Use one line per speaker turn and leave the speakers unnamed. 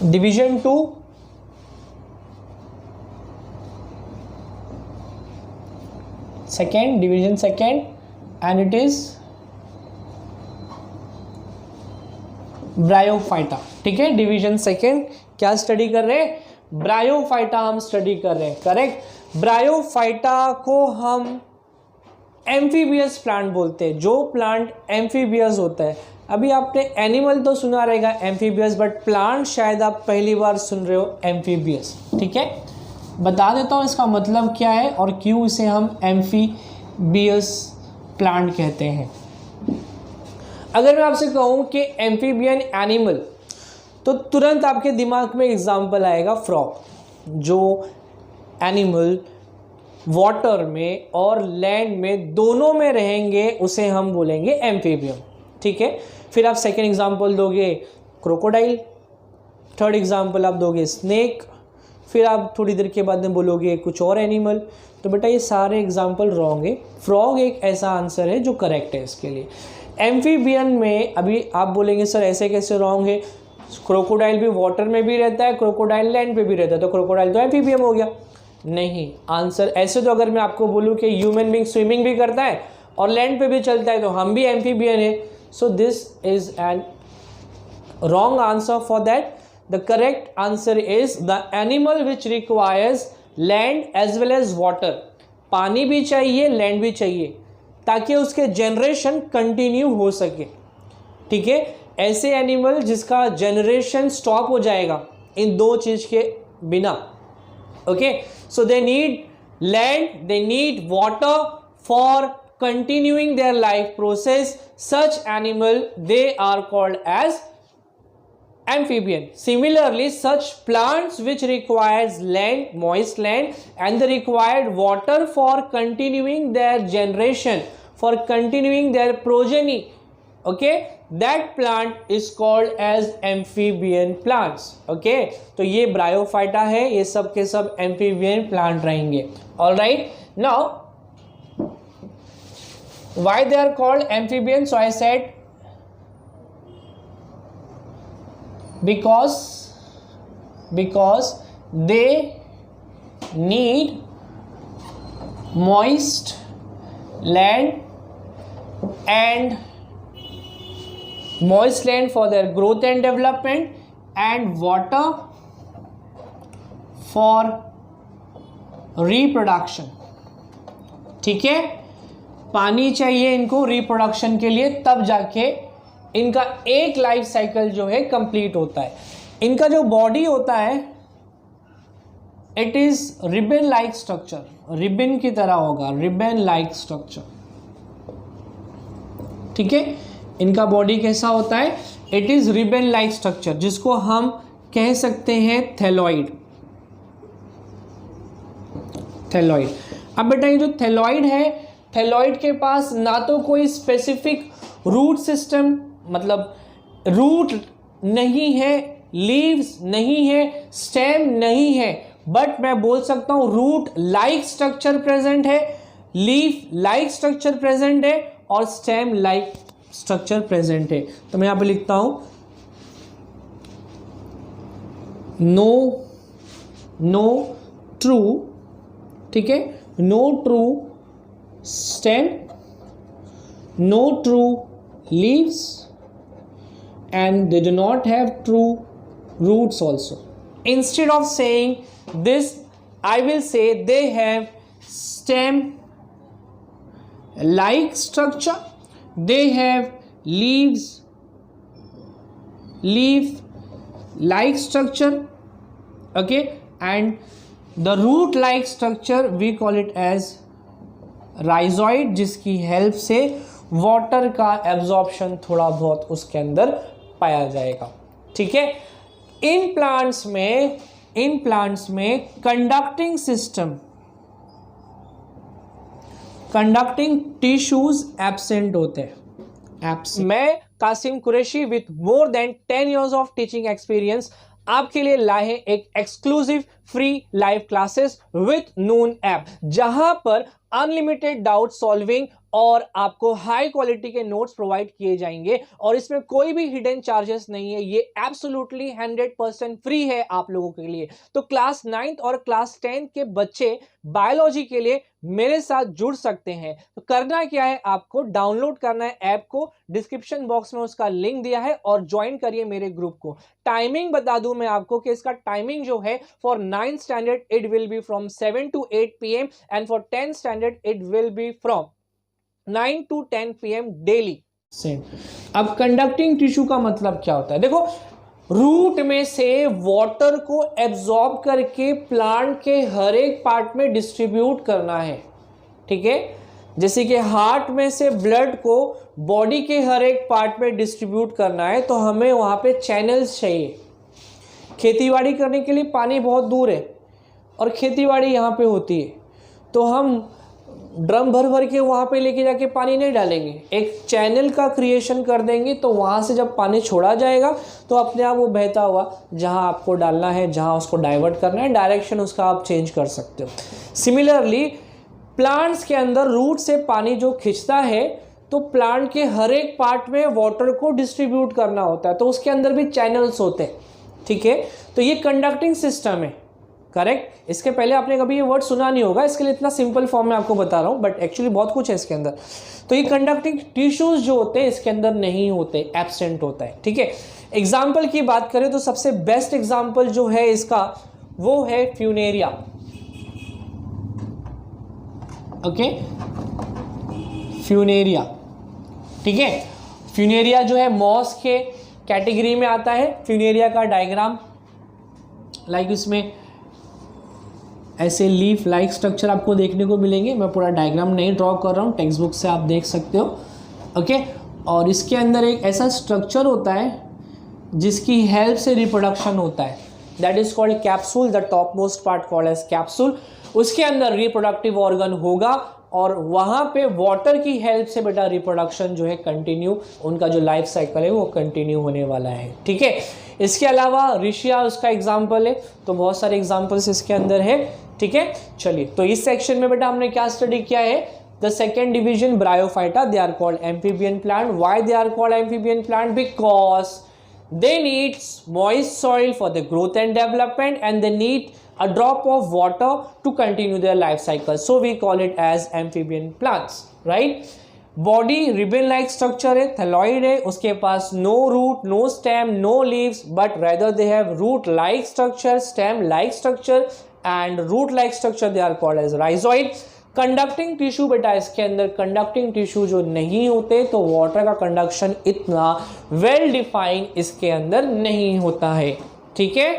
Division two second, division second, and it is bryophyta. ठीक है, division second क्या study कर रहे हैं? ब्रायोफाइटा हम स्टडी कर रहे हैं, करेक्ट। ब्रायोफाइटा को हम एम्फीबियस प्लांट बोलते हैं, जो प्लांट एम्फीबियस होता है। अभी आपने एनिमल तो सुना रहेगा एम्फीबियस, बट प्लांट शायद आप पहली बार सुन रहे हो एम्फीबियस। ठीक है, बता देता हूँ इसका मतलब क्या है और क्यों इसे हम एम्फीबियस प्लांट कहते हैं। अगर मैं आपसे कहूँ कि एम्फीबियन एनिमल, तो तुरंत आपके दिमाग में एग्जाम्पल आएगा फ्रॉग। जो एनिमल वाटर में और लैंड में दोनों में रहेंगे उसे हम बोलेंगे एम्फीबियन। ठीक है, फिर आप सेकेंड एग्जाम्पल दोगे क्रोकोडाइल, थर्ड एग्जाम्पल आप दोगे स्नेक, फिर आप थोड़ी देर के बाद में बोलोगे कुछ और एनिमल। तो बेटा ये सारे एग्जाम्पल रॉन्ग है। फ्रॉग एक ऐसा आंसर है जो करेक्ट है इसके लिए। एम्फीबियन में अभी आप बोलेंगे सर ऐसे कैसे रॉन्ग है, क्रोकोडाइल भी वाटर में भी रहता है, क्रोकोडाइल लैंड पे भी रहता है, तो क्रोकोडाइल तो एम्फीबियन हो गया। नहीं, आंसर ऐसे तो अगर मैं आपको बोलूँ कि ह्यूमन बीइंग स्विमिंग भी करता है और लैंड पे भी चलता है तो हम भी एम्फीबियन है। So this is an wrong answer for that. The correct answer is the animal which requires land as well as water. पानी भी चाहिए, लैंड भी चाहिए, ताकि उसके जनरेशन कंटिन्यू हो सके। ठीक है, ऐसे एनिमल जिसका जनरेशन स्टॉप हो जाएगा इन दो चीज के बिना। Okay, so they need land, they need water for continuing their life process. Such animal they are called as amphibian. Similarly, such plants which requires land, moist land, and the required water for continuing their generation, for continuing their progeny, okay, that plant is called as amphibian plants. Okay, तो ये bryophyta है, ये सब के सब amphibian plant रहेंगे। All right, now why they are called amphibian? So I said because they need moist land and moist land for their growth and development and water for reproduction. ठीक है, पानी चाहिए इनको रिप्रोडक्शन के लिए, तब जाके इनका एक लाइफ साइकिल जो है कंप्लीट होता है। इनका जो बॉडी होता है it is ribbon like structure, ribbon की तरह होगा, रिबन लाइक स्ट्रक्चर। ठीक है, इनका बॉडी कैसा होता है? It is ribbon like structure, जिसको हम कह सकते हैं थैलॉइड। थैलॉइड। अब बेटा ये जो थैलॉइड है, थैलॉइड के पास ना तो कोई स्पेसिफिक रूट सिस्टम, मतलब रूट नहीं है, लीव्स नहीं है, स्टेम नहीं है, बट मैं बोल सकता हूं रूट लाइक स्ट्रक्चर प्रेजेंट है, लीफ लाइक स्ट्रक्चर प्रेजेंट है और स्टेम लाइक स्ट्रक्चर प्रेजेंट है। तो मैं यहां पे लिखता हूं नो ट्रू, ठीक है, no true stem, no true leaves, and they do not have true roots also. Instead of saying this, I will say they have stem like structure, they have leaf like structure, okay, and the root like structure we call it as rhizoid, जिसकी help से water का absorption थोड़ा बहुत उसके अंदर पाया जाएगा। ठीक है, इन प्लांट्स में conducting system, conducting tissues absent होते हैं। मैं Kasim Qureshi with more than 10 years of teaching experience आपके लिए लाए एक exclusive free live classes with Noon app, जहां पर अनलिमिटेड डाउट सॉल्विंग और आपको हाई क्वालिटी के नोट्स प्रोवाइड किए जाएंगे और इसमें कोई भी हिडन चार्जेस नहीं है, ये एब्सोल्युटली 100% फ्री है आप लोगों के लिए। तो क्लास 9th और क्लास 10th के बच्चे बायोलॉजी के लिए मेरे साथ जुड़ सकते हैं। तो करना क्या है, आपको डाउनलोड करना है ऐप को, डिस्क्रिप्शन बॉक्स में उसका लिंक दिया है और ज्वाइन करिए मेरे ग्रुप को। टाइमिंग बता दूं मैं आपको कि इसका टाइमिंग जो है for 9th standard it will be from 7 to 8 PM and for 10th standard it will be from 9 to 10 PM daily same. अब कंडक्टिंग टिश्यू का मतलब क्या होता है, देखो रूट में से वाटर को एब्जॉर्ब करके प्लांट के हर एक पार्ट में डिस्ट्रीब्यूट करना है, ठीक है। जैसे कि हार्ट में से ब्लड को बॉडी के हर एक पार्ट में डिस्ट्रीब्यूट करना है तो हमें वहां पे चैनल्स चाहिए। खेतीबाड़ी करने के लिए पानी बहुत दूर है और खेतीबाड़ी यहाँ पे होती है, तो हम ड्रम भर भर के वहाँ पे लेके जाके पानी नहीं डालेंगे, एक चैनल का क्रिएशन कर देंगे। तो वहाँ से जब पानी छोड़ा जाएगा तो अपने आप वो बहता हुआ जहाँ आपको डालना है, जहाँ उसको डाइवर्ट करना है, डायरेक्शन उसका आप चेंज कर सकते हो। सिमिलरली प्लांट्स के अंदर रूट से पानी जो खिंचता है तो प्लांट के हर एक पार्ट में वाटर को डिस्ट्रीब्यूट करना होता है, तो उसके अंदर भी चैनल्स होते हैं, ठीक है। तो ये कंडक्टिंग सिस्टम है, करेक्ट। इसके पहले आपने कभी ये वर्ड सुना नहीं होगा, इसके लिए इतना सिंपल फॉर्म में आपको बता रहा हूँ, बट एक्चुअली बहुत कुछ है इसके अंदर। तो ये कंडक्टिंग टिश्यूज जो होते हैं इसके अंदर नहीं होते, एब्सेंट होता है, ठीक है। एग्जाम्पल की बात करें तो सबसे बेस्ट एग्जाम्पल जो है इसका वो है फ्यूनेरिया, ओके, फ्यूनेरिया, ठीक है। फ्यूनेरिया जो है मॉस के कैटेगरी में आता है। फ्यूनेरिया का डायग्राम लाइक इसमें ऐसे लीफ लाइक स्ट्रक्चर आपको देखने को मिलेंगे। मैं पूरा डायग्राम नहीं ड्रॉ कर रहा हूँ, टेक्स्ट बुक से आप देख सकते हो, ओके। और इसके अंदर एक ऐसा स्ट्रक्चर होता है जिसकी हेल्प से रिप्रोडक्शन होता है, that is called capsule, the top most part called as capsule. उसके अंदर रिप्रोडक्टिव ऑर्गन होगा और वहाँ पे वाटर की हेल्प से बेटा रिप्रोडक्शन जो है कंटिन्यू, उनका जो लाइफ साइकिल है वो कंटिन्यू होने वाला है, ठीक है। इसके अलावा रिशिया उसका एग्जाम्पल है, तो बहुत सारे एग्जाम्पल्स इसके अंदर है, ठीक है। चलिए, तो इस सेक्शन में बेटा हमने क्या स्टडी किया है, the second division bryophyta, they are called amphibian plant. Why they are called amphibian plant? Because they need moist soil for the growth and development and they need a drop of water to continue their life cycle, so we call it as amphibian plants, right? Body ribbon like structure है, thalloid है, उसके पास no root, no stem, no leaves, but rather they have root like structure, stem like structure and root like structure, they are called as rhizoid. Conducting tissue बेटा इसके अंदर conducting tissue जो नहीं होते, तो वाटर का कंडक्शन इतना well defined इसके अंदर नहीं होता है, ठीक है।